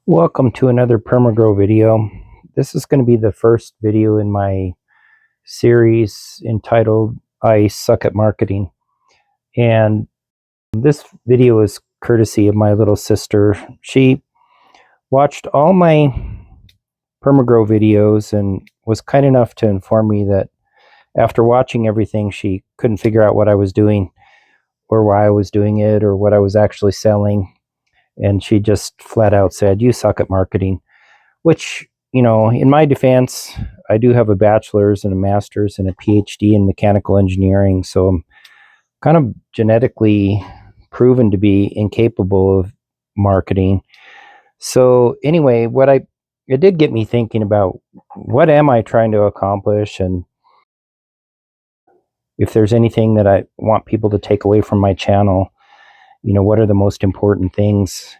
Welcome to another PermaGrow video. This is going to be the first video in my series entitled I Suck at Marketing. And this video is courtesy of my little sister. She watched all my PermaGrow videos and was kind enough to inform me that after watching everything, she couldn't figure out what I was doing or why I was doing it or what I was actually selling. And she just flat out said, "You suck at marketing," which, in my defense, I do have a bachelor's and a master's and a PhD in mechanical engineering. So I'm kind of genetically proven to be incapable of marketing. So anyway, it did get me thinking about what am I trying to accomplish, and if there's anything that I want people to take away from my channel, what are the most important things?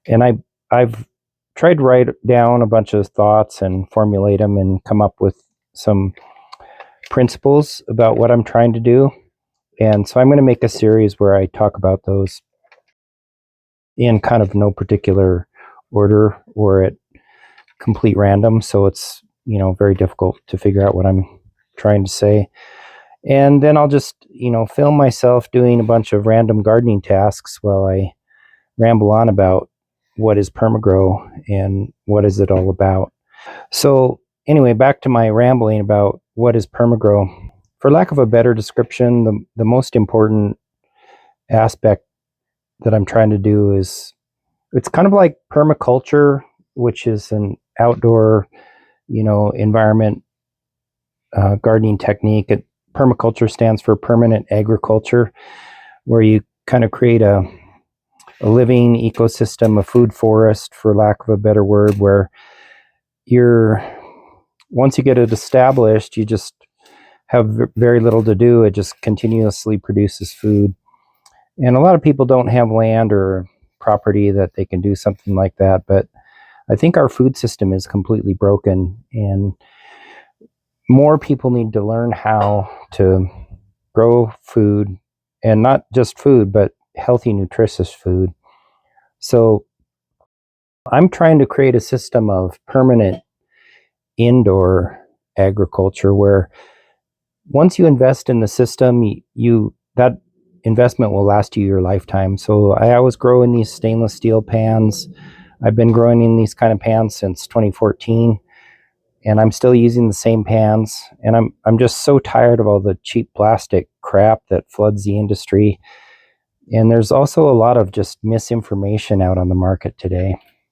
And I've tried to write down a bunch of thoughts and formulate them and come up with some principles about what I'm trying to do. And so I'm going to make a series where I talk about those in kind of no particular order or at complete random. So it's, very difficult to figure out what I'm trying to say. And then I'll just, film myself doing a bunch of random gardening tasks while I ramble on about what is PermaGrow and what is it all about. So anyway, back to my rambling about what is PermaGrow. For lack of a better description, the most important aspect that I'm trying to do is, it's kind of like permaculture, which is an outdoor, environment gardening technique. Permaculture stands for permanent agriculture, where you kind of create a living ecosystem, a food forest, for lack of a better word, where once you get it established, you just have very little to do. It just continuously produces food. And a lot of people don't have land or property that they can do something like that. But I think our food system is completely broken, and more people need to learn how to grow food, and not just food, but healthy, nutritious food. So I'm trying to create a system of permanent indoor agriculture where once you invest in the system, that investment will last you your lifetime. So I always grow in these stainless steel pans. I've been growing in these kind of pans since 2014, and I'm still using the same pans. And I'm just so tired of all the cheap plastic crap that floods the industry. And there's also a lot of just misinformation out on the market today.